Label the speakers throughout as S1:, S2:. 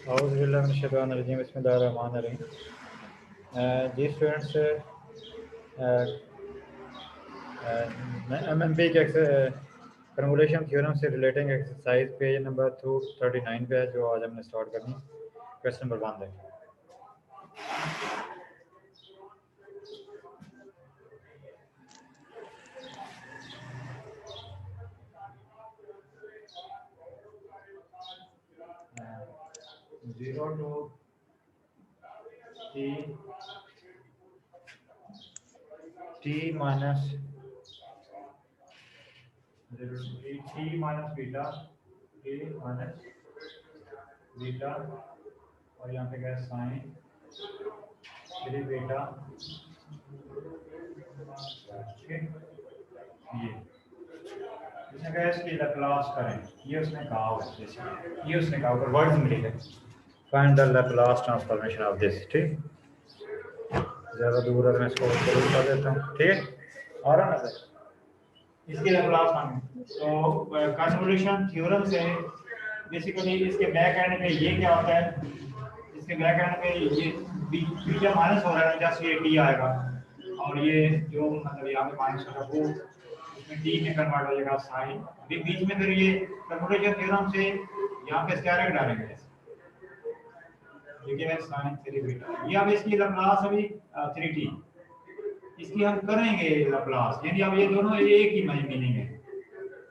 S1: औज़ुबिल्लाहि बिस्मिल्लाहिर्रहमानिर्रहीम। जी students, MMP के formulation theorem से रिलेटिंग एक्सरसाइज पेज नंबर 239 पे है, जो आज हमने स्टार्ट करनी। क्वेश्चन नंबर 1 देखिए। Zero two T minus beta beta और यहाँ पे क्या है साइन 3 बीटा। ये इसने कहा इसकी लैप्लास करें, ये उसने कहा होगा, ये उसने कहा होगा, वर्ड्स में लिखे find the Laplace transformation of this. ठीक, ज़्यादा दूर है, मैं इसको जरूर कर देता हूँ। ठीक है, आ रहा ना सर इसकी लैप्लास फाइंड। तो कन्वोल्यूशन थ्योरम से बेसिकली इसके बैक एंड पे ये क्या होता है, इसके बैक एंड पे ये बीटा माइनस हो रहा है, जस्ट ये टी आएगा और ये जो मतलब यहाँ पे माइनस होगा वो इसमें टी में कन्वर्ट हो जाएगा साइन। बीच में फिर ये कन्वोल्यूशन थ्योरम से यहाँ पे स्क्वायर डालेंगे, ठीक है, साइन 3 बीटा। ये अब इसकी लैप्लास अभी 3t, इसकी हम करेंगे लैप्लास, यानी अब ये दोनों एक ही मीनिंग है।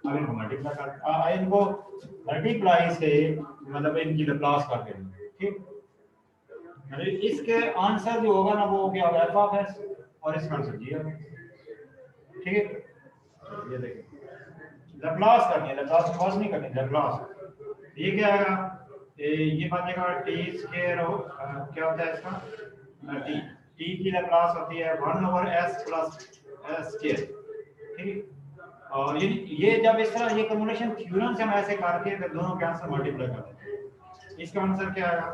S1: अब इनको मल्टीप्लाई कर इनको मल्टीप्लाई से मतलब इनकी लैप्लास कर देंगे। ठीक, मतलब इसके आंसर जो होगा ना वो क्या होगा एफ ऑफ एस और इसका आंसर जी होगा। ठीक है, ये देखिए लैप्लास करनी है, लैप्लास कॉस नहीं करनी, लैप्लास। ये क्या आएगा, ये बन जाएगा टी स्क्वायर और क्या होता है इसका टी, टी की लैप्लास होती है 1/s प्लस s स्क्वायर। ठीक है, और ये जब इस तरह ये कन्वोल्यूशन थ्योरम से हम ऐसे करके फिर दोनों के आंसर मल्टीप्लाई कर देते हैं। इसका आंसर क्या आएगा,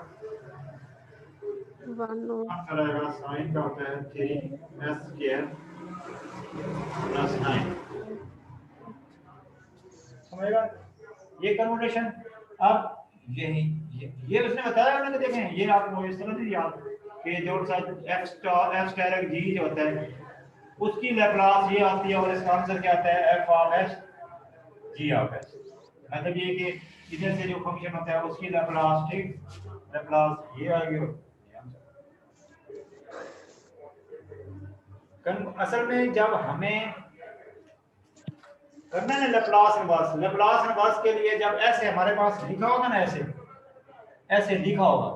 S1: आंसर आएगा साइन का होता है 3s स्क्वायर प्लस 9। समझेगा ये कन्वोल्यूशन। अब ये उसने बताया ना, देखें ये आपको इस तरह से याद कि जो f स्टार g जो होता है उसकी लैप्लास ये आती है और इसका आंसर क्या आता है f of s g of s। मतलब ये कि इधर से जो फंक्शन होता है उसकी लैप्लास, ठीक, लैप्लास ये आएगी। असल में जब हमें करना है लैप्लास इनवर्स, लैप्लास इनवर्स के लिए जब ऐसे हमारे पास लिखा होगा ना, ऐसे लिखा होगा,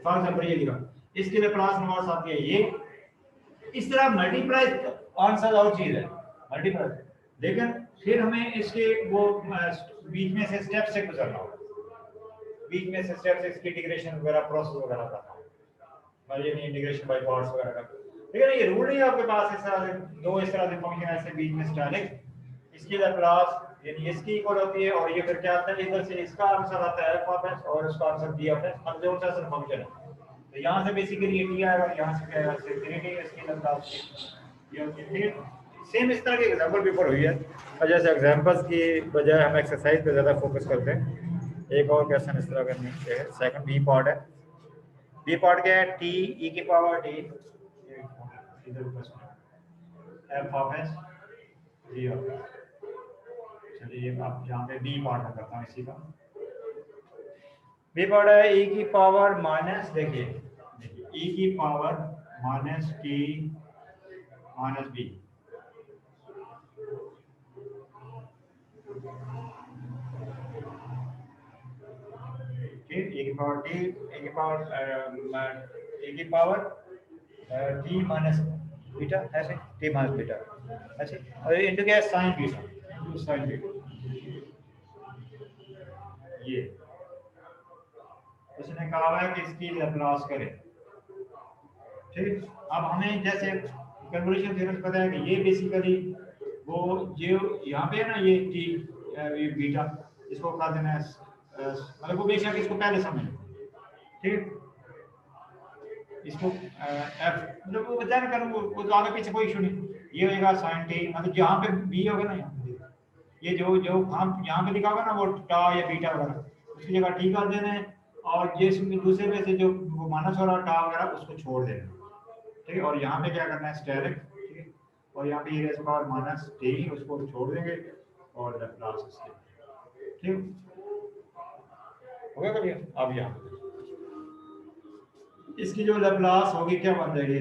S1: फॉर एग्जांपल ये लिखा, इसके लैप्लास इनवर्स आती है ये, इस तरह मल्टीप्लाई आंसर और चीज है मल्टीप्लाई, लेकिन फिर हमें इसके वो बीच में से स्टेप से गुजरना होगा, बीच में से स्टेप से इसकी इंटीग्रेशन वगैरह प्रोसेस वगैरह करना होगा, ये नहीं इंटीग्रेशन बाय पार्ट्स वगैरह का। लेकिन ये रूल नहीं है आपके पास इस तरह से दो इस तरह से फंक्शन ऐसे बीच में से डायरेक्ट इसकी लैप्लास यानी इसकी इक्वल होती है और ये फिर क्या आता है इधर से इसका आंसर आता है f ऑफ s और इसका आंसर g ऑफ s, मतलब कौन सा फंक्शन है। तो यहां से बेसिकली ये t आएगा, यहां से क्या आएगा से 3t इसकी लैप्लास ये होती है। सेम इस तरह के एग्जांपल पेपर हुई है, और जैसे एग्जांपल्स की बजाय हम एक्सरसाइज पे ज्यादा फोकस करते हैं। एक और क्वेश्चन इस तरह करनी है, सेकंड बी पार्ट है। बी पार्ट क्या है, t e की पावर t इधर f of s g of s। चलिए अब यहाँ पे बी पार्ट में करता हूँ इसी का। बी पार्ट है e की पावर माइनस, देखिए e की power minus t minus b, ठीक, e की पावर t e की पावर t माइनस बीटा, ऐसे t माइनस बीटा ऐसे, और इनटू क्या है साइन बीटा, साइन बीटा ये उसने कहा है कि इसकी लैप्लास करें। ठीक, अब हमें जैसे कन्वोल्यूशन थ्योरम पता है कि ये बेसिकली वो जो यहाँ पे है ना ये टी ये बीटा, इसको कर देना है मतलब वो बेशक इसको पहले समझ, ठीक, इसको एफ मतलब वो बता करूँ वो तो आगे पीछे कोई इशू नहीं, ये होगा साइन टी, मतलब जहाँ पे बी होगा ना ये जो जो हम यहाँ पे लिखा होगा ना वो टा या बीटा वगैरह उसकी जगह टी कर देना है और ये दूसरे में से जो वो माइनस वाला टर्म वगैरह उसको छोड़ देना, ठीक है। और यहाँ पे क्या करना है स्टेरिक, ठीक है। और यहाँ पे e पावर माइनस टी उसको छोड़ देंगे और लाप्लास इसके, ठीक हो गया करिए। अब यहाँ इसकी जो लाप्लास होगी क्या बन जाएगी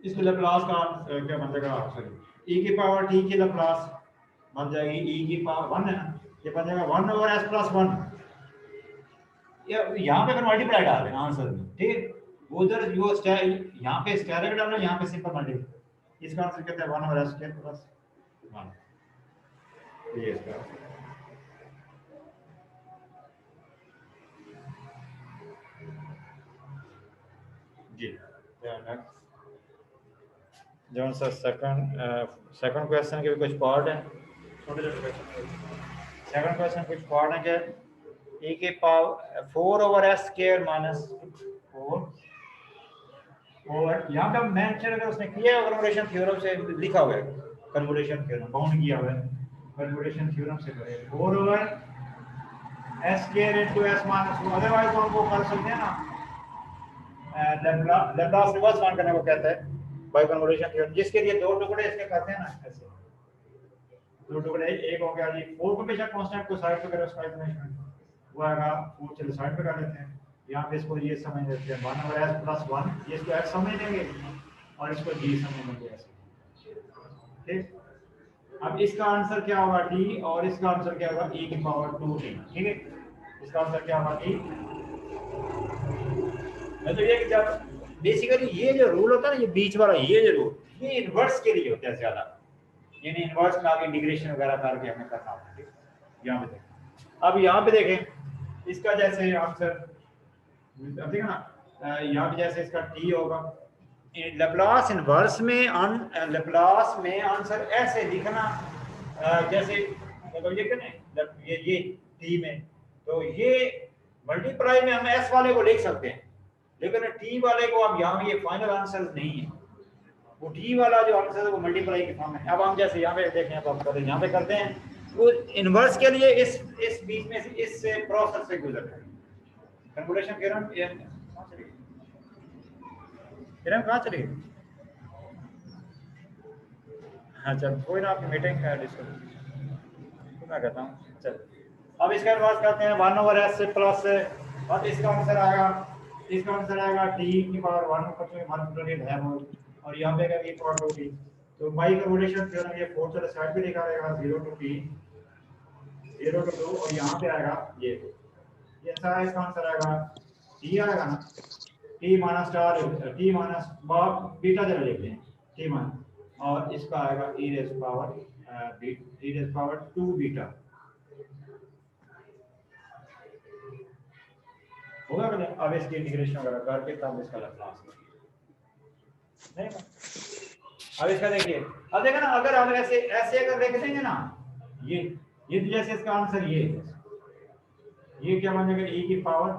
S1: इसकी लाप्लास का क्या बन जाएगा, सॉरी e की पावर t की लाप्लास बन जाएगी e की पावर 1 है ना, ये बन जाएगा 1 ओवर s प्लस 1। यहाँ पे अगर मल्टीप्लाई डाल देना आंसर में, ठीक है। उधर जो यहाँ पे स्टेरिक डालना, यहाँ पे सिंपल मल्टीप्लाई, इसका आंसर कहते हैं 1 ओवर s स्क्वायर प्लस 1, ये इसका जी। जो सर सेकंड क्वेश्चन के भी कुछ पार्ट है, छोटे छोटे क्वेश्चन। सेकंड क्वेश्चन कुछ पार्ट है क्या, e की power 4 over s square minus 4 over, यहाँ पे मेंशन अगर उसने किया है कन्वोल्यूशन थ्योरम से लिखा हुआ है, कन्वोल्यूशन थ्योरम बाउंड किया हुआ है, कन्वोल्यूशन थ्योरम से करे 4 over s square into s minus 2। Otherwise तो हमको कर सकते हैं ना लैप्लास रिवर्स फाइंड करने को कहता है बाय कन्वोल्यूशन थ्योरम, जिसके लिए दो टुकड़े इसके करते हैं ना ऐसे, दो टुकड़े, एक हो गया जी 4 को बेशक कांस्टेंट को साइड पे करो उसका एक्सप्लेनेशन वो आएगा 4, चलो साइड पे कर लेते हैं। यहाँ पे इसको ये समझ लेते हैं 1 ओवर s प्लस 1, ये इसको x समझ लेंगे और इसको g समझ लेंगे ऐसे, ठीक। अब इसका आंसर क्या होगा t और इसका आंसर क्या होगा e की पावर 2t, ठीक है। इसका आंसर क्या होगा t, मतलब ये कि जब बेसिकली ये जो रूल होता है ना, ये बीच वाला ये जो रूल, ये इनवर्स के लिए होता है ज्यादा, यानी इनवर्स में आगे इंटीग्रेशन वगैरह करके हमें करना होता है। यहाँ पे देखें, अब यहाँ पे देखें इसका जैसे आंसर, अब देखो ना यहाँ पे जैसे इसका t होगा, लैप्लास इनवर्स में लैप्लास में आंसर ऐसे लिखना जैसे मतलब ये कहने ये t में, तो ये मल्टीप्लाई में हम s वाले को लिख सकते हैं, लेकिन t वाले को अब यहाँ ये फाइनल आंसर नहीं है, वो t वाला जो आंसर है वो मल्टीप्लाई के फॉर्म में। अब हम जैसे यहाँ पे देखें, अब हम करते हैं यहाँ पे करते हैं, वो इनवर्स के लिए इस बीच में से इस प्रोसेस से गुजरते हैं। कन्वोल्यूशन थ्योरम कहाँ चली गई? हाँ चल कोई ना, आपकी मीटिंग का डिस्कस मैं कहता हूँ। चल अब इसका इनवर्स करते हैं 1 ओवर s प्लस, अब इसका आंसर आएगा t की पावर 1 ऊपर से 1 प्लस है वो, और यहाँ पे अगर e पावर 2t, तो बाई कन्वोल्यूशन थ्योरम ये 4 चलो साइड पे लिखा रहेगा 0 to t 0 to 2, और यहाँ पे आएगा ये सारा इसका आंसर आएगा t आएगा ना, t minus star t minus beta जरा लिख लें t माइनस, और इसका आएगा e रेज़ पावर 2 बीटा होगा कि नहीं। अब इसकी इंटीग्रेशन वगैरह करके तब इसका लैप्लास नहीं। अब इसका देखिए, अब देखा ना, अगर हम ऐसे अगर लिख देंगे ना, ये तो जैसे इसका आंसर ये क्या बन जाएगा e की पावर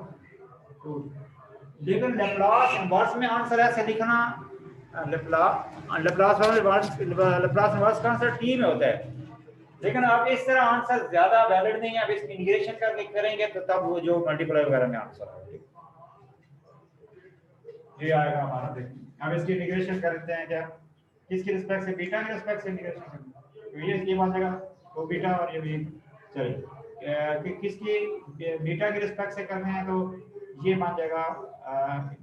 S1: 2, लेकिन लैप्लास इनवर्स में आंसर ऐसे लिखना, लैप्लास इनवर्स का आंसर t में होता है, लेकिन अब इस तरह आंसर ज्यादा वैलिड नहीं है। अब इसकी इंटीग्रेशन करके करेंगे तो तब वो जो मल्टीप्लाई वगैरह में आंसर आएगा, ये आएगा हमारा। देखिए अब इसकी इंटीग्रेशन करते हैं क्या, किसके रिस्पेक्ट से, बीटा के रिस्पेक्ट से इंटीग्रेशन करते हैं, तो ये बन जाएगा तो बीटा, और ये भी चलिए किसकी बीटा के रिस्पेक्ट से करते हैं तो ये बन जाएगा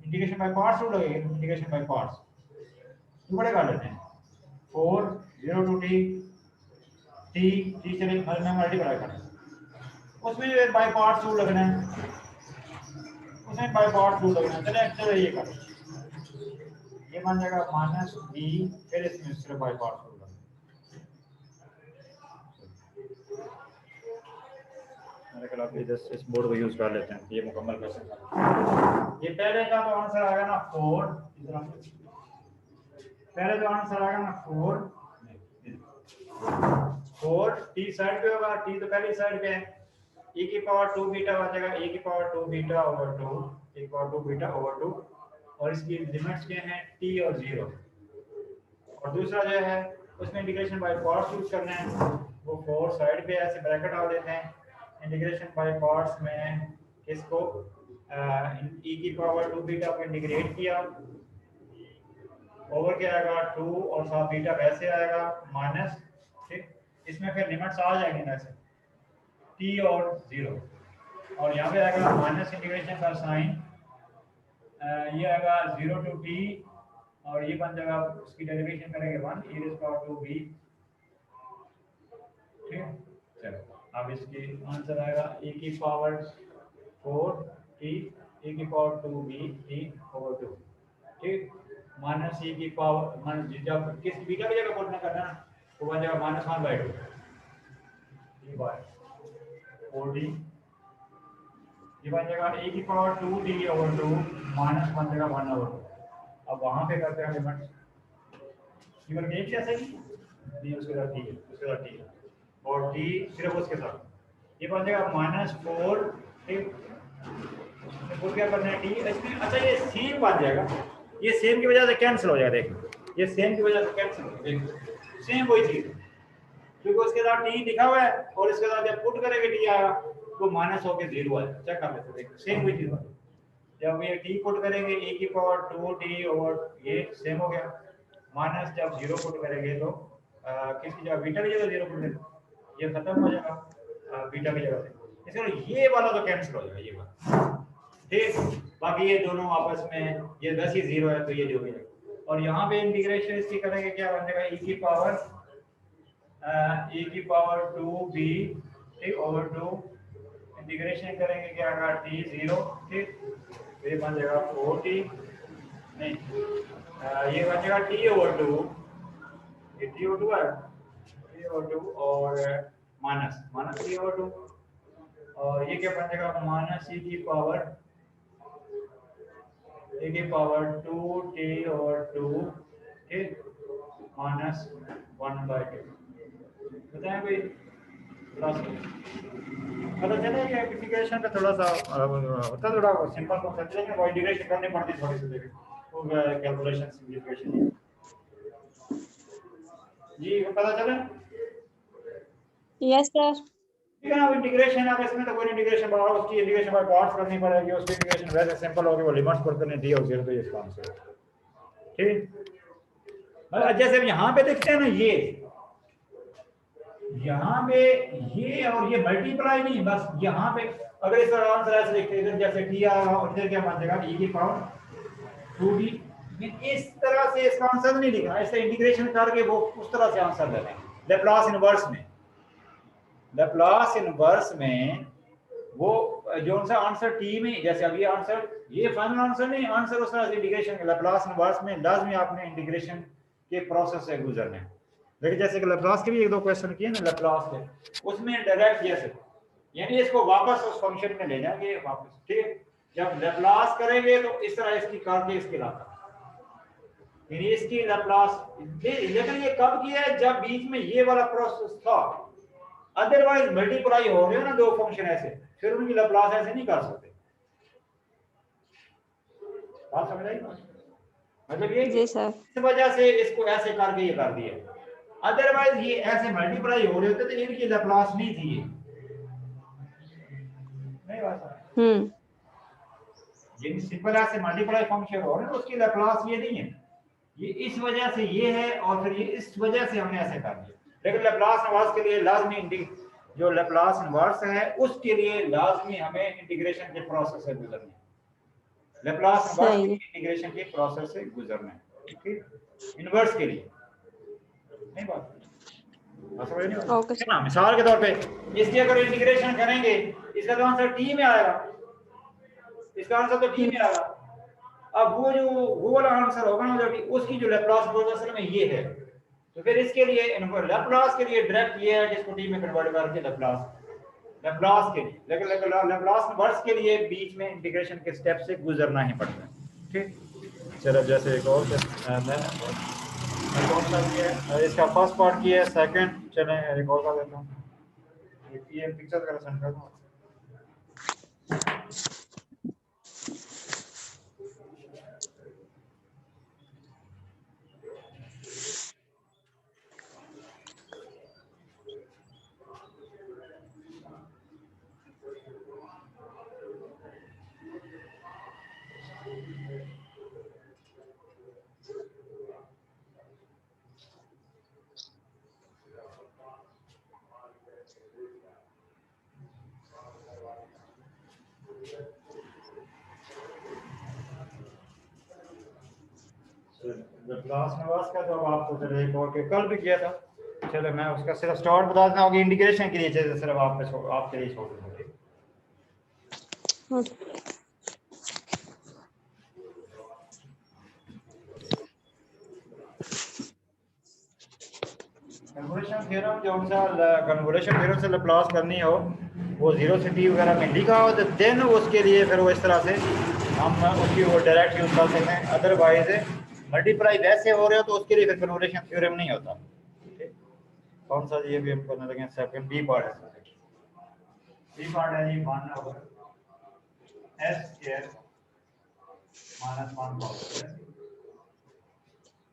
S1: इंटीग्रेशन बाय पार्ट्स रूल लगेगा, इंटीग्रेशन बाय पार्ट्स टुकड़े कर लेते हैं 4 0 to t चले मल्टीप्लाई करें, उसमें बाय पार्ट्स रूल लगना है, उसमें बाय पार्ट्स रूल लगना है। चलो ये कर, ये बन जाएगा माइनस b, फिर इसमें सिर्फ बाय पार्ट्स रूल लगना है। मेरे ख्याल आप इस बोर्ड को यूज कर लेते हैं, ये मुकम्मल क्वेश्चन। ये पहले का तो आंसर आएगा ना 4, पहले तो आंसर आएगा ना 4 t साइड पे होगा, t तो पहली साइड पे है, e की पावर 2 बीटा बन जाएगा e की पावर 2 बीटा ओवर 2, e की पावर 2 बीटा ओवर 2, और इसकी लिमिट्स क्या हैं t और 0, और दूसरा जो है उसमें इंटीग्रेशन बाय पार्ट्स यूज करना है, वो 4 साइड पे ऐसे ब्रैकेट डाल देते हैं, इंटीग्रेशन बाय पार्ट्स में किसको e की पावर 2 बीटा को इंटीग्रेट किया, ओवर क्या आएगा 2 और साथ बीटा वैसे आएगा माइनस, ठीक। इसमें फिर लिमिट्स आ जाएंगी ना ऐसे t और 0, और यहाँ पे आएगा माइनस इंटीग्रेशन का साइन, ये आएगा 0 टू t, और ये बन जाएगा उसकी डेरिवेशन करेंगे 1 e raised power 2b, ठीक। चलो अब इसकी आंसर आएगा e की पावर 4t e की पावर 2b t ओवर 2, ठीक। माइनस e की पावर माइनस जब किस बीटा की जगह पुट करना है तो बन जाएगा -1/2 e बाय 4d, ये बन जाएगा e की पावर 2d ओवर 2 माइनस बन जाएगा 1/2। अब वहां पे करते हैं लिमिट, केवल एक कैसे नहीं उसके साथ ठीक है, उसके साथ ठीक है, और t सिर्फ उसके साथ, ये बन जाएगा -4, ठीक। तो क्या करना है t इसमें, अच्छा ये सेम बन जाएगा, ये सेम की वजह से कैंसिल हो जाएगा, देखो ये सेम की वजह से कैंसिल हो जाएगा, सेम वही चीज, क्योंकि उसके साथ t लिखा हुआ है और इसके साथ जब पुट करेंगे t आएगा तो माइनस होके 0 आएगा, चेक कर लेते हैं, देखो सेम वही चीज है। जब ये t पुट करेंगे e की पावर 2t और ये सेम हो गया, माइनस जब 0 पुट करेंगे तो किसकी जगह बीटा की जगह 0 पुट करेंगे, ये खत्म हो जाएगा बीटा की जगह से, इसलिए ये वाला तो कैंसिल हो जाएगा ये वाला, ठीक। बाकी ये दोनों आपस में ये 10 ही 0 है तो ये जो भी है, और यहाँ पे इंटीग्रेशन इसकी करेंगे क्या बन जाएगा e की पावर 2b, ठीक ओवर 2, इंटीग्रेशन करेंगे क्या आएगा t0, ठीक, तो ये बन जाएगा 4t, नहीं ये बन जाएगा t ओवर 2, ये t ओवर 2 है, t ओवर 2 और माइनस माइनस t ओवर 2, और ये क्या बन जाएगा माइनस e की पावर 2t ओवर 2, ठीक माइनस 1/2, बताएं भाई प्लस, पता चले कि इंटीग्रेशन पे थोड़ा सा होता है, थोड़ा सिंपल कॉन्सेप्ट है, लेकिन इंटीग्रेशन करनी पड़ती थोड़ी सी, देखिए वो कैलकुलेशन सिंपलीफिकेशन जी पता चला।
S2: Yes sir.
S1: ठीक है ना, इंटीग्रेशन अब इसमें तो कोई इंटीग्रेशन बाहर उसकी इंटीग्रेशन बाय पार्ट्स करनी पड़ेगी, उसकी इंटीग्रेशन वैसे सिंपल होगी, वो लिमिट्स पुट करने दी और 0 तो ये इसका आंसर है, ठीक। जैसे यहाँ पे देखते हैं ना, ये यहाँ पे ये और ये मल्टीप्लाई नहीं, बस यहाँ पे अगर इसका आंसर ऐसे लिखते इधर जैसे t आया और इधर क्या बन जाएगा e की पावर 2d, इस तरह से इसका आंसर नहीं लिखना, इससे इंटीग्रेशन करके वो उस तरह से आंसर देना है। लैप्लास इनवर्स में, लैप्लास इनवर्स में वो जो सा आंसर t में, जैसे अब ये आंसर, ये फाइनल आंसर नहीं, आंसर उस तरह से इंटीग्रेशन लैप्लास इनवर्स में लाजमी आपने इंटीग्रेशन के प्रोसेस से गुजरना है। लेकिन जैसे कि लैप्लास के भी एक दो क्वेश्चन किए ना लैप्लास के, उसमें डायरेक्ट जैसे यानी इसको वापस उस फंक्शन में ले जाएंगे वापस, ठीक। जब लैप्लास करेंगे तो इस तरह इसकी करके इसके लाता, यानी इसकी लैप्लास, लेकिन ये कब किया है जब बीच में ये वाला प्रोसेस था, अदरवाइज मल्टीप्लाई हो रहे हो ना दो फंक्शन ऐसे, फिर उनकी लैप्लास ऐसे नहीं कर सकते, बात समझ आई? मतलब ये
S2: जी सर।
S1: इस वजह से इसको ऐसे करके ये कर दिया, अदरवाइज ये ऐसे मल्टीप्लाई हो रहे होते तो इनकी लैप्लास नहीं थी ये, नहीं बात ये सिंपल ऐसे मल्टीप्लाई फंक्शन हो रहे हैं तो उसकी लैप्लास ये नहीं है, ये इस वजह से ये है और फिर ये इस वजह से हमने ऐसे कर दिया। लेकिन लैप्लास इनवर्स के लिए लाजमी जो लैप्लास इनवर्स है उसके लिए लाजमी हमें इंटीग्रेशन के प्रोसेस से गुजरना है, लैप्लास इनवर्स के इंटीग्रेशन के प्रोसेस से गुजरना है, ठीक। इनवर्स के लिए नहीं बात समझ नहीं
S2: ओके
S1: ना, मिसाल के तौर पे इसकी अगर इंटीग्रेशन करेंगे इसका तो आंसर t में आएगा, इसका आंसर तो t में आएगा, अब वो वाला आंसर होगा ना जो उसकी जो लैप्लास असल में ये है, तो फिर इसके लिए लैप्लास के लिए डायरेक्ट ये है जिसको t में कन्वर्ट करके लैप्लास के लिए, लेकिन लैप्लास इनवर्स के लिए बीच में इंटीग्रेशन के स्टेप से गुजरना ही पड़ता है, ठीक। चलो जैसे एक और कौन सा है इसका फर्स्ट पार्ट किया है, सेकंड चलें एक और का देता हूं, ये पिक्चर का सेंड कर दूं। लाप्लास नवाज का तो आपको फिर एक और के कल भी किया था। चलो मैं उसका सिर्फ स्टार्ट बता देता हूँ, इंटीग्रेशन के लिए सिर्फ आपके लिए छोड़ दूंगा। कन्वोल्यूशन थ्योरम जो सा कन्वोल्यूशन थ्योरम से लाप्लास करनी हो वो जीरो से टी वगैरह में लिखा हो तो देन उसके लिए फिर वो इस तरह से हम उसकी वो डायरेक्ट यूज कर सकते हैं। अदरवाइज मल्टीप्लाई वैसे हो रहे हो तो उसके लिए फिर कन्वोल्यूशन थ्योरम नहीं होता। कौन सा ये भी हम करने लगे सेकंड बी पार्ट है। बी पार्ट है जी 1 over s square minus 1 cos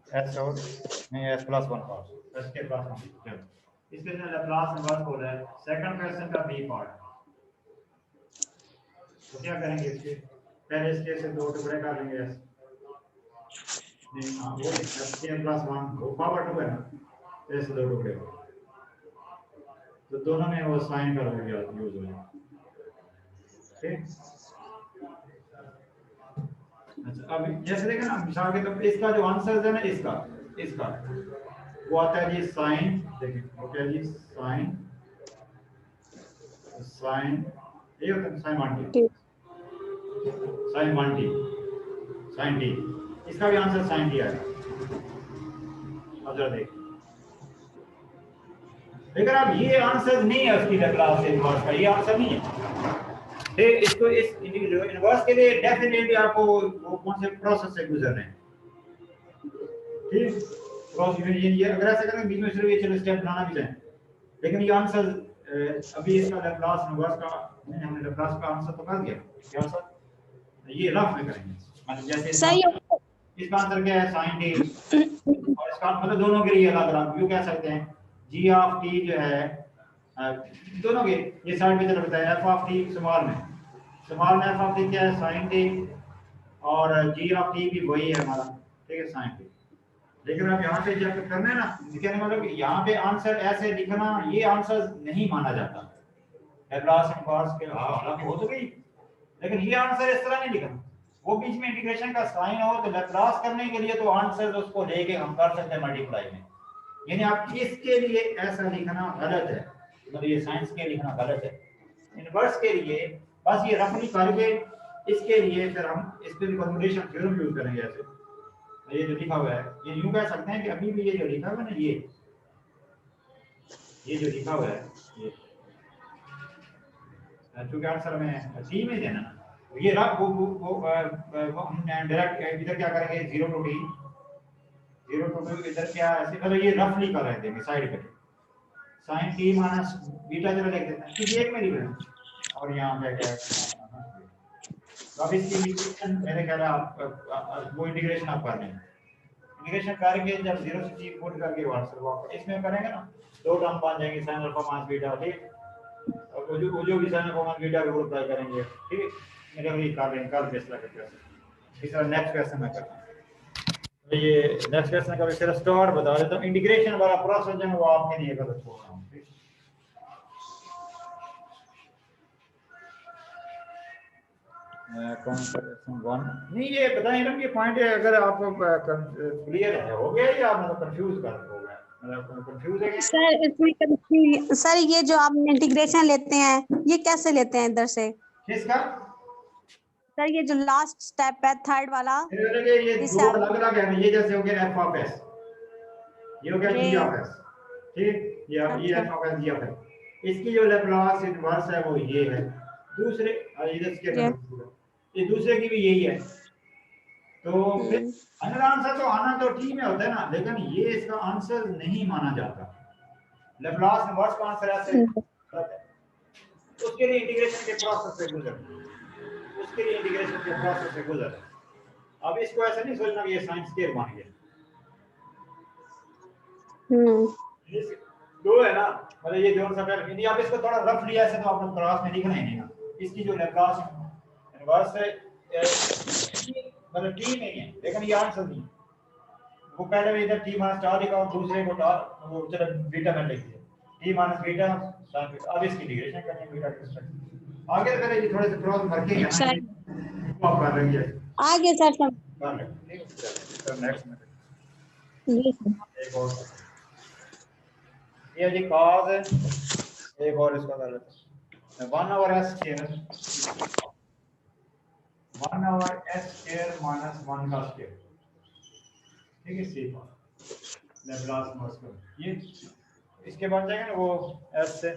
S1: s और नहीं s प्लस 1 cos s के प्लस 1। चलो इसके लिए लाप्लास इनवर्स हो रहा है। सेकंड क्वेश्चन का बी पार्ट तो क्या करेंगे इसके पहले इसके से दो टुकड़े कर लेंगे s नहीं हां वो s के प्लस 1 को पावर 2 है ना ऐसे दो टुकड़े तो दोनों में वो साइन कर देंगे यूज हो जाएगा। ठीक अच्छा अब जैसे देखा ना मिसाल के तौर पे इसका जो आंसर है ना इसका इसका वो आता है जी साइन देखिए वो क्या है जी साइन साइन ये होता है sign 1t sign 1t sign t इसका भी आंसर साइन t आएगा। अब जरा देखिए लेकिन अब ये आंसर नहीं है उसकी लाप्लास इनवर्स का, ये आंसर नहीं है। फिर इसको इस इनवर्स के लिए डेफिनेटली आपको वो कौन से प्रोसेस से गुजरना है। ठीक प्रोसेस ये अगर ऐसा करें बीच में सिर्फ ये चलो स्टेप बनाना भी चाहें लेकिन ये आंसर अभी इसका लाप्लास इनवर्स का नहीं हमने लाप्लास का आंसर तो कर दिया क्या सर ये रफ में करेंगे मतलब जैसे इसका आंसर क्या है sin t और इसका मतलब दोनों के लिए अलग-अलग व्यू कह सकते हैं g ऑफ t जो है दोनों के ये साइड में चला बताया f ऑफ t स्मॉल में f ऑफ t क्या है sin t और g ऑफ t भी वही है हमारा ठीक है sin t। लेकिन अब यहाँ पे जब करना है ना कहने मतलब यहाँ पे आंसर ऐसे लिखना ये आंसर नहीं माना जाता लाप्लास इनवर्स के हालांकि हो तो गई लेकिन ये आंसर इस तरह नहीं लिखना वो बीच में इंटीग्रेशन का साइन हो तो लाप्लास करने के लिए तो आंसर उसको लेके हम कर सकते हैं मल्टीप्लाई में यानी आप इसके लिए ऐसा लिखना गलत है मतलब ये साइंस के लिखना गलत है। इनवर्स के लिए बस ये रफली करके इसके लिए फिर हम इस पे कन्वोल्यूशन थ्योरम यूज करेंगे ऐसे ये जो लिखा हुआ है ये यूं कह सकते हैं कि अभी भी ये जो लिखा हुआ है ना ये जो लिखा हुआ है ये चूंकि आंसर में टी में देना ना ये रख वो हम डायरेक्ट इधर क्या करेंगे 0 टू t इधर क्या ऐसे मतलब ये रफली कर रहे थे साइड पे sin t माइनस बीटा जरा लिख देते हैं किसी एक में लिख देना और यहां पे क्या तो अब इसकी इंटीग्रेशन मैंने कहा आप वो इंटीग्रेशन आप कर लेंगे इंटीग्रेशन करके जब 0 से t पुट करके आंसर वो इसमें करेंगे ना दो टर्म बन जाएंगे sin अल्फा माइनस बीटा ठीक और वो जो भी sin अल्फा माइनस बीटा को अप्लाई करेंगे ठीक है मेरे लिए कर लेंगे कल फैसला करके इसका नेक्स्ट क्वेश्चन में करते हैं। तो ये नेक्स्ट क्वेश्चन का सिर्फ स्टार्ट बता देता हूं इंटीग्रेशन वाला प्रोसेस जो है वो आपके लिए कर छोड़ रहा हूं ठीक कौन सा क्वेश्चन 1 नहीं ये बताइए ना ये पॉइंट है अगर आप क्लियर है हो गया या आप मतलब कंफ्यूज कर हो गया मतलब कंफ्यूज है
S2: सर इसमें सर ये जो आप इंटीग्रेशन लेते हैं ये कैसे लेते हैं इधर से
S1: किसका
S2: सर ये जो लास्ट स्टेप है थर्ड वाला
S1: ये दो अलग-अलग है ये जैसे हो गया f ऑफ s ये हो गया g ऑफ s ठीक ये f of s g of s इसकी जो लाप्लास इनवर्स है वो ये है दूसरे इधर के ये दूसरे की भी यही है तो फिर अगर आंसर तो आना तो t में होता है ना लेकिन ये इसका आंसर नहीं माना जाता लाप्लास इनवर्स का आंसर ऐसे उसके लिए इंटीग्रेशन के प्रोसेस से गुजर अब इसको ऐसा नहीं सोचना कि ये साइन स्क्वायर बन गया दो है ना मतलब ये दोनों सब यदि आप इसको थोड़ा रफली ऐसे तो आपने क्लास में लिखना ही नहीं ना इसकी जो लाप्लास इनवर्स है मतलब t नहीं है लेकिन ये आंसर नहीं वो पहले भी इधर t माइनस स्टार लिखा और दूसरे को वो चलो बीटा में लिख दिया t माइनस बीटा अब इसकी इंटीग्रेशन करनी है बीटा की आगे तो करें थोड़े से क्रॉस भर के है
S2: सर
S1: ना वो आप कर रही है
S2: आगे सर सब
S1: कर ले ठीक है सर नेक्स्ट में
S2: जी सर।
S1: एक और ये जी cos है एक और इसका कर लेते हैं 1 over s square 1 over s square minus 1 का स्क्वायर ठीक है सी लैप्लास ट्रांसफॉर्म ये इसके बन जाएगा ना वो s से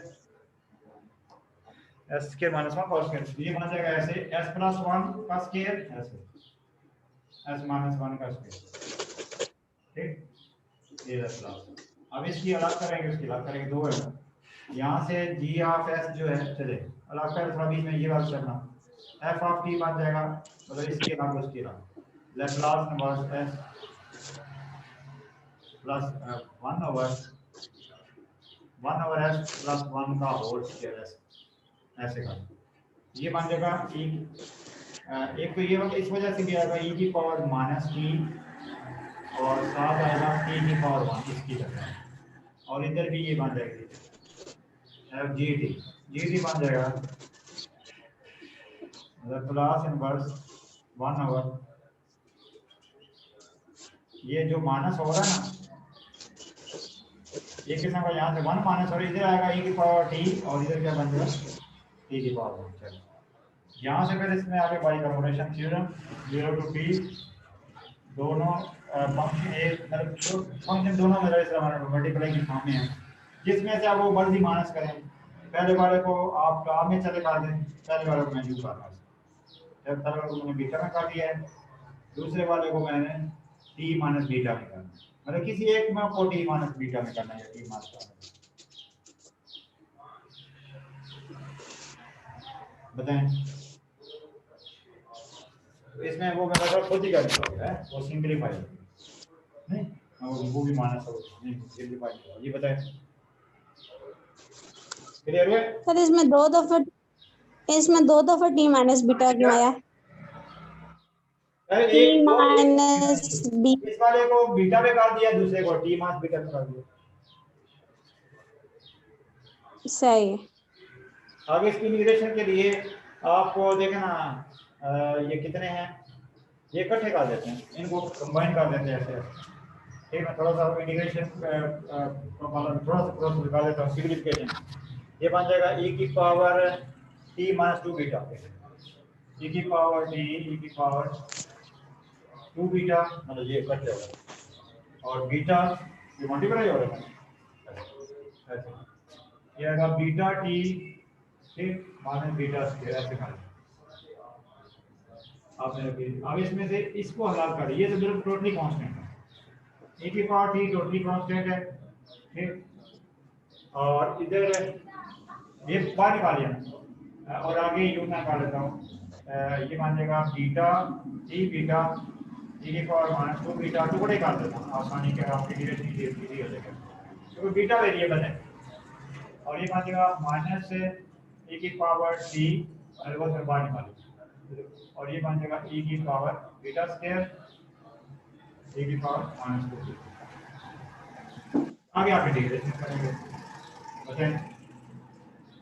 S1: s square minus 1 cos square ये बन जाएगा ऐसे s प्लस 1 का स्क्वायर ऐसे s माइनस 1 का स्क्वायर ठीक ये लैप्लास अब इसकी अलग करेंगे उसकी अलग करेंगे दो है यहाँ से g ऑफ s जो है चले अलग कर थोड़ा बीच में ये बात करना f ऑफ t बन जाएगा मतलब इसके अलग उसके अलग Laplace inverse s plus 1 over s plus 1 का होल स्क्वायर ऐसे का ये बन जाएगा एक तो ये इस वजह से भी आएगा e की पावर माइनस टी और साथ आएगा t की पावर 1 इसकी जगह और इधर भी ये बन जाएगी f gt बन जाएगा मतलब प्लस इनवर्स 1 ओवर ये जो माइनस हो रहा है ना ये किस्म का यहाँ से 1 माइनस और इधर आएगा e की पावर t और इधर क्या बन जाएगा t की पावर 1 चलो यहाँ से फिर इसमें आगे by conversion theorem 0 to t दोनों फंक्शन एक मतलब फंक्शन दोनों मेरा इस तरह मल्टीप्लाई की फॉर्म में है जिसमें से आप वो मर्जी माइनस करें पहले वाले को आप काम में चले कर दें पहले वाले को मैं यूज करना है जब पहले को मैंने बीटा में कर दिया है दूसरे वाले को मैंने t माइनस बीटा में करना है मतलब किसी एक में को t माइनस बीटा में करना है या t माइनस बताएं तो इसमें वो मेरा तो खुद ही करना है वो सिंपलीफाई नहीं वो भी माइनस हो नहीं सिंपलीफाई ये बताएं क्लियर है
S2: सर इसमें दो दफा टी माइनस बीटा क्यों आया टी
S1: एक
S2: माइनस बी
S1: इस वाले को बीटा में कर दिया दूसरे को टी माइनस बीटा में कर दिया
S2: सही है।
S1: अब इसकी इंटीग्रेशन के लिए आपको देखना ये कितने हैं ये इकट्ठे कर देते हैं इनको कंबाइन कर देते हैं ऐसे ठीक है थोड़ा सा इंटीग्रेशन थोड़ा सा प्रोसेस निकाल देता हूँ सिंपलीफिकेशन ये बन जाएगा e की power t minus 2 beta e की पावर t e की पावर 2 बीटा मतलब ये इकट्ठे होगा और बीटा ये मल्टीप्लाई हो रहा है ये आएगा बीटा t ठीक माइनस बीटा स्क्वायर ऐसे कर आपने अब इसमें से इसको हल कर ये तो बिल्कुल टोटली कांस्टेंट है e की पावर t टोटली कांस्टेंट है ठीक और इधर ये बाहर निकालिए और आगे यू मैं कर लेता हूँ ये मान जाएगा बीटा t बीटा e की पावर माइनस 2 बीटा टुकड़े कर देता हूँ आसानी के आपके लिए इजी हो जाएगा क्योंकि बीटा वेरिएबल है और ये मान जाएगा माइनस e की पावर t और वो फिर बाहर निकालिए और ये बन जाएगा e की पावर बीटा स्क्वायर e की पावर माइनस 2 आगे आप इंटीग्रेशन करेंगे बताएं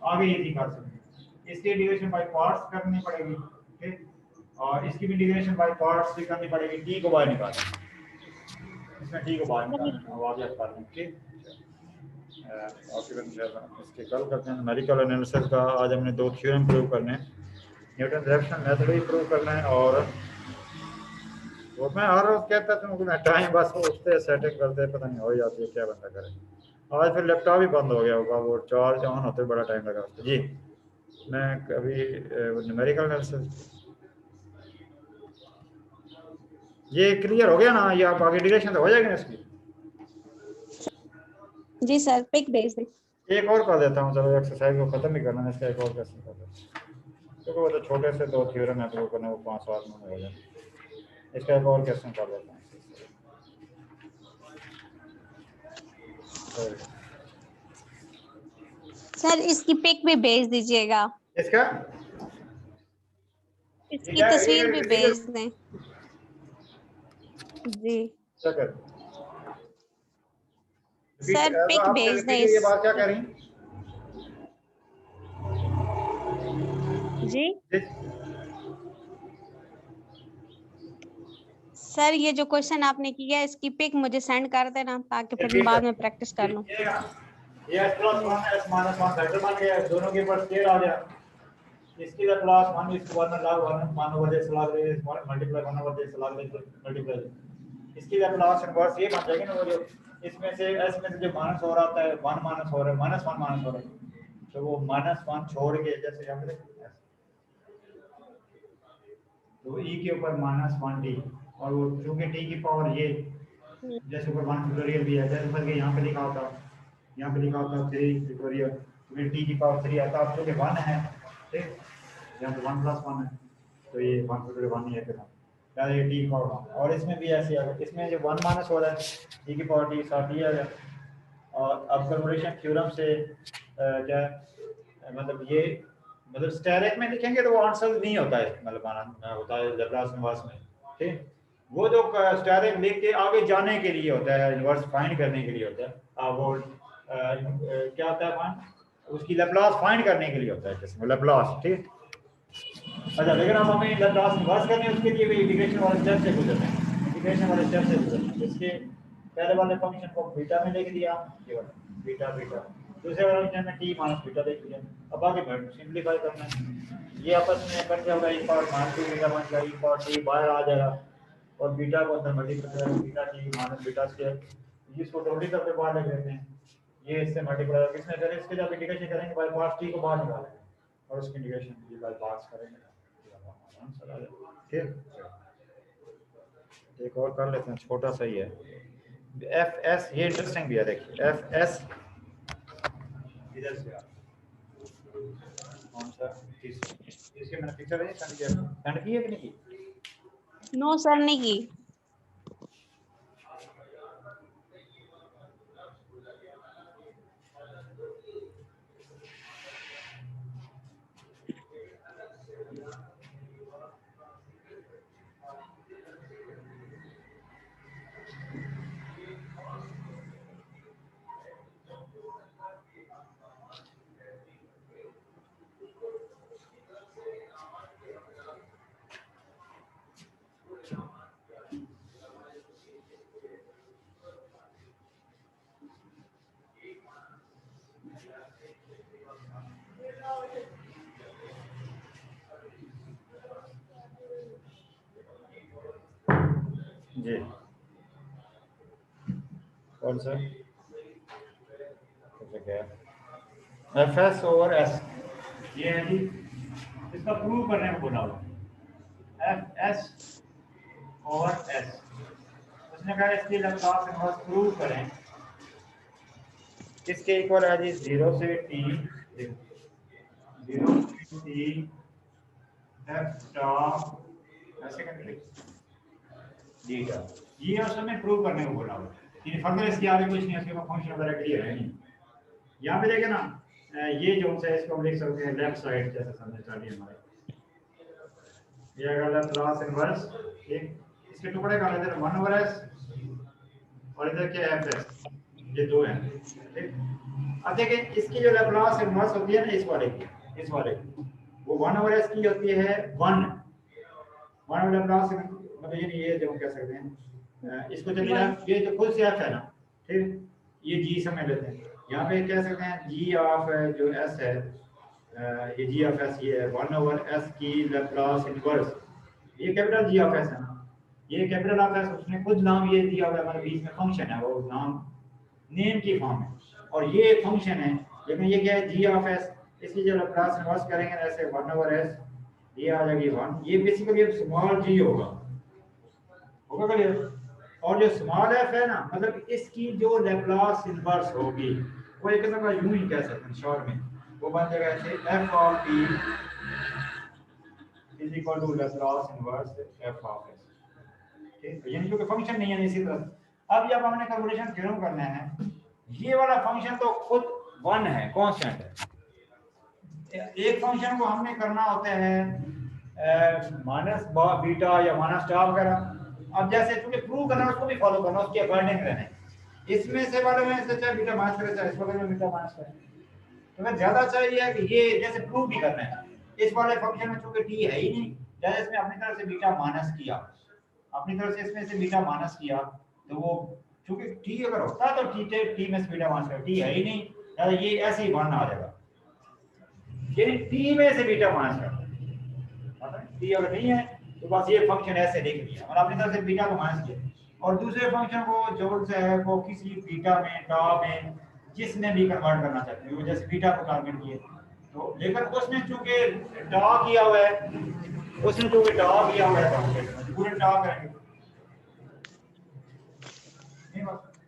S1: आगे ये नहीं कर सकते इसकी इंटीग्रेशन बाय पार्ट्स करनी पड़ेगी ठीक और इसकी भी इंटीग्रेशन बाय पार्ट्स भी करनी पड़ेगी t को बाहर निकालना इसमें t को बाहर निकालना अब आगे कर लें ठीक इसके कल करते हैं न्यूमेरिकल एनालिसिस का आज हमने दो थ्योरम प्रूव करने हैं न्यूटन डायरेक्शनल मेथड भी प्रूव करना है और वो मैं हर रोज कहता था टाइम बस उससे सेटिंग करते पता नहीं हो जाती है क्या बंदा करे आज फिर लैपटॉप ही बंद हो गया होगा वो चार्ज ऑन होते बड़ा टाइम लगा उसको जी मैं अभी न्यूमेरिकल एनालिसिस ये क्लियर हो गया ना ये आप आगे इंटीग्रेशन तो हो जाएगी ना इसकी
S2: जी सर पिक भेज दें
S1: एक और कर देता हूँ चलो एक्सरसाइज को खत्म ही करना है इसका एक और क्वेश्चन कर देता हूँ क्योंकि वो तो छोटे से दो थ्योरम है प्रूव करने वो 5 मिनट में हो जाए इसका एक और क्वेश्चन कर देता हूँ
S2: सर इसकी पिक भी भेज दीजिएगा
S1: इसका
S2: इसकी तस्वीर भी भेज दें जी
S1: सर
S2: पिक भेज दें
S1: ये बात क्या कह रही
S2: जी सर, ये जो क्वेश्चन आपने किया है इसकी पिक मुझे सेंड कर देना ताकि फिर मैं बाद में प्रैक्टिस कर लूं।
S1: ये s plus 1 s minus 1 vector बन गया, दोनों के ऊपर स्केयर आ गया। इसकी द प्लस 1 इसके बाद में log 1 over this log this multiply 1 over this log this multiply, इसकी द प्लस इनवर्स ये बन जाएगी ना, वो जो इसमें से s में से जो माइनस हो रहा होता है 1 माइनस हो रहा है, माइनस 1 माइनस हो रहा है, तो वो माइनस 1 छोड़ के जैसे यहाँ पे तो e के ऊपर माइनस 1 t, और वो चूंकि t की पावर ये जैसे ऊपर 1 फैक्टोरियल भी है, जैसे बल्कि यहाँ पे लिखा होता, यहाँ पे लिखा होता 3 फैक्टोरियल, फिर t की पावर 3 आता है, क्योंकि 1 है, ठीक, यहाँ पे 1 प्लस 1 है, तो ये 1 फैक्टोरियल 1 ही है, फिर यार ये t पावर 1, और इसमें भी ऐसे है, इसमें जो 1 माइनस हो रहा है t की पावर t साथ ही आ गया, और अब कन्वर्जेंस थ्योरम से क्या मतलब ये मतलब स्टेरिक में लिखेंगे तो वो आंसर नहीं होता है, मतलब आना होता है लैप्लास इनवर्स में, ठीक, वो जो स्टेरिक लिख के आगे जाने के लिए होता है, इनवर्स फाइंड करने के लिए होता है, वो क्या होता है फाइंड, उसकी लैप्लास फाइंड करने के लिए होता है, जैसे लैप्लास, ठीक। अच्छा, लेकिन अब हमें लैप्लास इनवर्स करनी है, उसके लिए भी इंटीग्रेशन वाले स्टेप से गुजरना है, इंटीग्रेशन वाले स्टेप से गुजरना है। इसके पहले वाले फंक्शन को बीटा में लिख दिया, ये वाला बीटा बीटा, दूसरे वाले फंक्शन में t माइनस बीटा लिख दिया, अब आगे सिंपलीफाई करना है, ये आपस में कट जाएगा, एक पावर माइनस 2 बीटा बन जाएगा, एक पावर t बाहर आ जाएगा, और बीटा को अंदर मल्टीप्लाई करेंगे, beta t minus beta square, इसको टोटली करके बाहर लग लेते हैं, ये इससे मल्टीप्लाई करके इसमें फिर इसके जब इंटीग्रेशन करेंगे बाय पास t को बाहर निकालेंगे, और उसकी इंटीग्रेशन ये बाय पास करेंगे, आंसर आ जाएगा, ठीक। एक और कर लेते हैं, छोटा सा ही है, एफ एस, ये इंटरेस्टिंग भी है, देखिए एफ एस इधर से कौन सा इसके मैंने पिक्चर है सेंड की है कि नहीं की?
S2: नो सर, नहीं की।
S1: जी कौन सा एफ एस ओवर एस, ये है जी, इसका प्रूव करने को बोला एफ एस ओवर एस, उसने कहा इसकी लैप्लास इनवर्स प्रूव करें, किसके इक्वल है जी, 0 से t, 0 से t एफ टॉप ऐसे करके ठीक है, ये उसमें प्रूव करने को बोला हुआ, ये फर्दर इसके आगे कुछ नहीं, इसके फंक्शन वगैरह क्लियर है नहीं। यहाँ पे देखें ना, ये जो है इसको हम लिख सकते हैं लेफ्ट साइड, जैसे समझ चाहिए हमारे, ये अगर लैप्लास इनवर्स, ठीक, इसके टुकड़े कर लेते हैं 1 ओवर s, और इधर क्या एफ एस, ये दो हैं, ठीक। अब देखें इसकी जो लैप्लास इनवर्स होती है ना, इस वाले की वो 1 ओवर s की होती है 1 ओवर लैप्लास, मतलब ये जो कह सकते हैं, इसको चलिए ये जो खुद से f है ना, ठीक, ये g समझ लेते हैं, यहाँ पे कह सकते हैं g ऑफ जो s है, ये g ऑफ s ये है 1 ओवर s की लैप्लास इनवर्स, ये कैपिटल g ऑफ s है ना, ये कैपिटल ऑफ s, उसने खुद नाम ये दिया हुआ है, हमारे बीच में फंक्शन है, वो नाम नेम की फॉर्म है, और ये फंक्शन है, लेकिन ये क्या है g ऑफ s, इसकी जो लैप्लास इनवर्स करेंगे ऐसे 1 ओवर s, ये आ जाएगी 1, ये बेसिकली स्मॉल g होगा क्लियर, और जो स्मॉल f है ना, मतलब इसकी जो लैप्लास इनवर्स होगी वो एक तरह का यूं ही कह सकते हैं शॉर्ट में, वो बन जाएगा ऐसे f of t is equal to Laplace inverse f of s, ठीक, यानी क्योंकि फंक्शन नहीं है इसी तरह। अब जब हमने कन्वर्जेंस थ्योरम करना है, ये वाला फंक्शन तो खुद 1 है, कांस्टेंट है, एक फंक्शन को हमने करना होता है माइनस बीटा या माइनस स्टार वगैरह, अब जैसे चूंकि प्रूव करना है उसको भी फॉलो करना, उसके अकॉर्डिंग रहना है, इसमें से वाले में से चाहे बीटा माइनस करे, चाहे इस वाले में बीटा माइनस करे, तो मैं ज्यादा चाहिए है कि ये जैसे प्रूव भी करना है, इस वाले फंक्शन में चूंकि टी है ही नहीं, जैसे इसमें अपनी तरफ से बीटा माइनस किया, अपनी तरफ से इसमें से बीटा माइनस किया, तो वो चूंकि टी अगर होता तो टी में से बीटा माइनस कर, टी है ही नहीं, यानी ये ऐसे ही 1 आ जाएगा, यानी टी में से बीटा माइनस कर, टी अगर नहीं है तो बस ये फंक्शन ऐसे लिख दिया और अपनी तरफ से बीटा को माइनस किया, और दूसरे फंक्शन को जो से है वो किसी बीटा में टा में जिसमें भी कन्वर्ट करना चाहते हो, जैसे बीटा को टारगेट किए तो, लेकिन उसने चूंकि टा किया हुआ है, उसने चूंकि टा किया हुआ है तो पूरे टा करेंगे,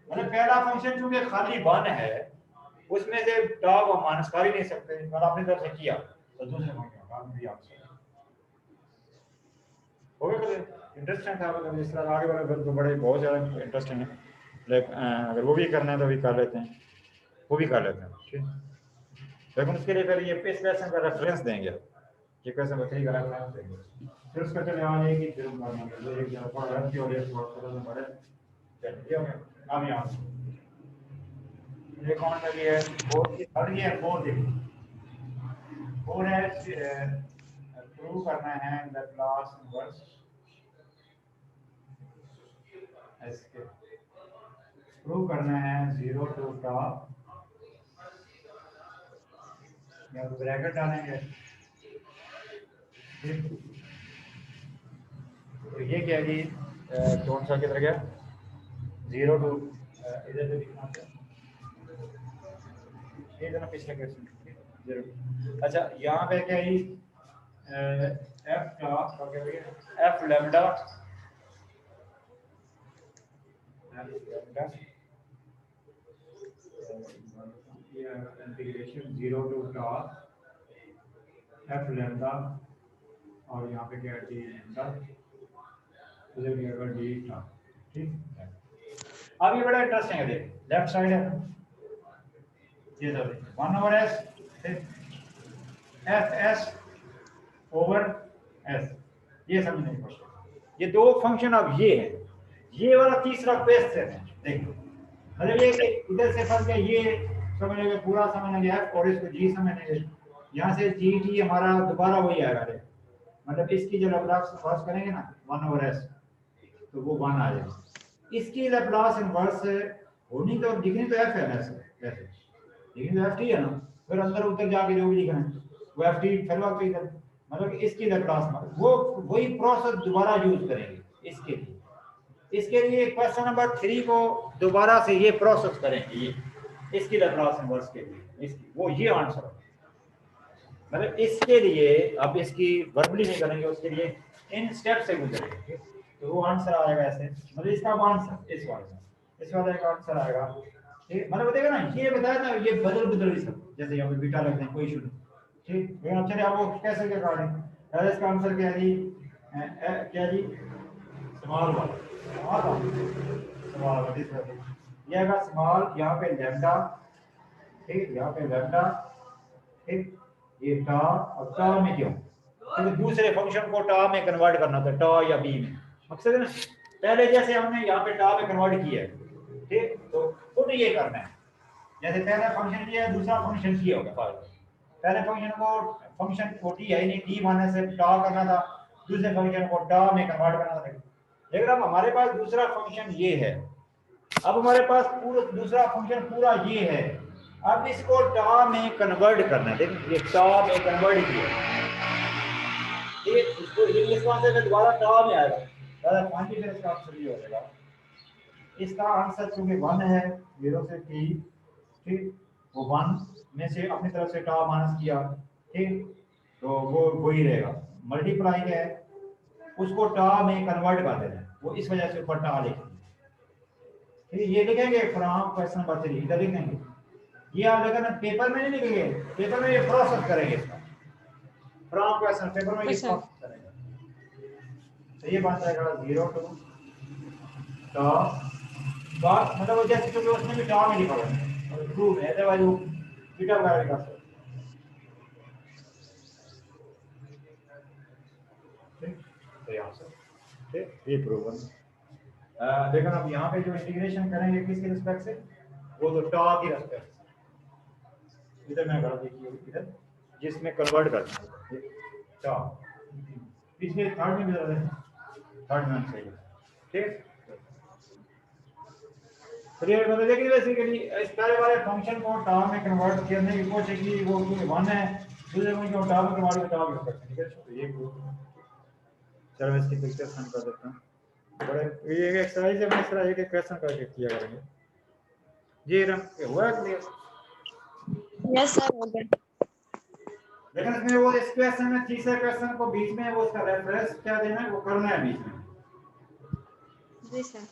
S1: मतलब पहला फंक्शन चूंकि खाली 1 है उसमें से टा को माइनस कर ही नहीं सकते, और अपनी तरफ से किया तो दूसरे फंक्शन का भी आप हो गया। इंटरेस्टिंग था, मतलब इस तरह आगे बढ़े तो बड़े बहुत ज़्यादा इंटरेस्टिंग है, लेकिन अगर वो भी करना है तो भी कर लेते हैं, वो भी कर लेते हैं, ठीक। लेकिन उसके लिए फिर ये इस क्वेश्चन का रेफरेंस देंगे, ये क्वेश्चन नंबर 3 का रेफरेंस देंगे, फिर उसका चले आ जाएगी फिर अब यहाँ ये कौन सा भी है 4, और ये 4 देखिए 4 है, प्रूव करना है लैप्लास इनवर्स इसके, प्रूव करना है 0 टू टा, या तो ब्रैकेट डालेंगे, तो ये क्या है जी, कौन सा किधर गया 0 टू इधर से लिखना है, ये ना पिछले क्वेश्चन 0, अच्छा यहाँ पे क्या है एफ का क्या है एफ लैम्डा इंटीग्रेशन 0 टू टा एफ लैम्डा, और यहाँ पे क्या है डी लैम्डा, उधर क्या होगा डी टा, ठीक। अब ये बड़ा इंटरेस्टिंग है, देखिए लेफ्ट साइड है ये सब 1/s F S over S, ये समझने की कोशिश, ये दो फंक्शन अब ये है, ये वाला तीसरा क्वेश्चन है, देखो मतलब ये इधर से फंस गया, ये समझेंगे पूरा समझेंगे एफ और इसको जी समझेंगे, यहाँ से जी टी हमारा दोबारा वही आएगा, मतलब इसकी जो लैप्लास इनवर्स करेंगे ना 1/s तो वो 1 आ जाएगा, इसकी लैप्लास इनवर्स होनी तो दिखनी तो एफ है वैसे लेकिन एफ टी है ना, फिर अंदर उधर जाके जो भी लिखना है वो एफ टी फिर वापस इधर, मतलब इसकी लैप्लास वो वही प्रोसेस दोबारा यूज करेंगे इसके लिए क्वेश्चन नंबर 3 को दोबारा से ये प्रोसेस करेंगे, ये इसकी लैप्लास इनवर्स के लिए इसकी वो ये आंसर, मतलब इसके लिए अब इसकी वर्बली नहीं करेंगे, उसके लिए इन स्टेप से गुजरेंगे, तो वो आंसर आएगा ऐसे, मतलब इसका आंसर इस वाले का आंसर आएगा, ठीक, मतलब देखो ना ये बताया ना, ये बदल सब, जैसे यहाँ पे बीटा लगते हैं कोई इशू नहीं, ठीक, लेकिन चलिए आप वो कैसे क्या कर रहे हैं, इसका आंसर क्या है जी, क्या जी स्मॉल वाला ये आएगा स्मॉल, यहाँ पे लैम्डा, ठीक, यहाँ पे लैम्डा, ठीक, ये टा, अब टा में क्यों, तो दूसरे फंक्शन को टा में कन्वर्ट करना था, टा या बी में, मकसद है ना, पहले जैसे हमने यहाँ पे टा में कन्वर्ट किया है, ठीक, तो खुद ये करना है, जैसे पहला फंक्शन किया है दूसरा फंक्शन किया होगा, पहले फंक्शन को टी है नहीं, टी माने से टा करना था, दूसरे फंक्शन को टा में कन्वर्ट करना था, लेकिन अब हमारे पास दूसरा फंक्शन ये है, अब हमारे पास पूरा दूसरा फंक्शन पूरा ये है, अब इसको टा में कन्वर्ट करना है, देखिए ये टा में कन्वर्ट किया, ठीक, इसको इंग्लिश आंसर में दोबारा टा में आएगा, दादा पानी फिर इसका आंसर ये हो जाएगा, इसका आंसर चूंकि 1 है 0 से टी, ठीक, वो 1 में से अपनी तरफ से टा माइनस किया, ठीक, तो वो वही रहेगा, मल्टीप्लाई है उसको टा में कन्वर्ट कर देना है, वो इस वजह से ऊपर टा लिखेंगे, ठीक, ये लिखेंगे फ्रॉम क्वेश्चन नंबर 3 इधर लिखेंगे, ये आप लेकिन पेपर में नहीं लिखेंगे, पेपर में ये प्रोसेस करेंगे इसका, फ्रॉम क्वेश्चन पेपर में ये प्रोसेस करेंगे, तो ये बन जाएगा 0 टू टा, बात मतलब जैसे क्योंकि उसमें भी टा में लिखा हुआ है और प्रूव है, अदरवाइज वो बीटा वगैरह का सर, ठीक, तो यहाँ से ठीक, ये प्रूवन, लेकिन अब यहाँ पे जो इंटीग्रेशन करेंगे किसके रिस्पेक्ट से, वो तो टा की रिस्पेक्ट से, इधर मैं गलती की इधर जिसमें कन्वर्ट करना है, 4 पिछले थर्ड में भी थर्ड में सही है ठीक। क्लियर मतलब लेकिन बेसिकली इस पहले वाले फंक्शन को टर्म में कन्वर्ट करने की कोशिश की वो क्योंकि 1 है दूसरे में जो टर्म में कन्वर्ट करता है ठीक है। तो ये चलो इसकी पिक्चर सेंड कर देता हूं। बड़े ये एक्सरसाइज है मैं इस तरह एक क्वेश्चन करके किया करेंगे जी रंग हुआ क्लियर।
S2: यस सर हो गया।
S1: लेकिन इसमें वो इस क्वेश्चन में तीसरे क्वेश्चन को बीच में वो उसका रेफरेंस क्या देना है वो करना है बीच में।
S2: जी सर।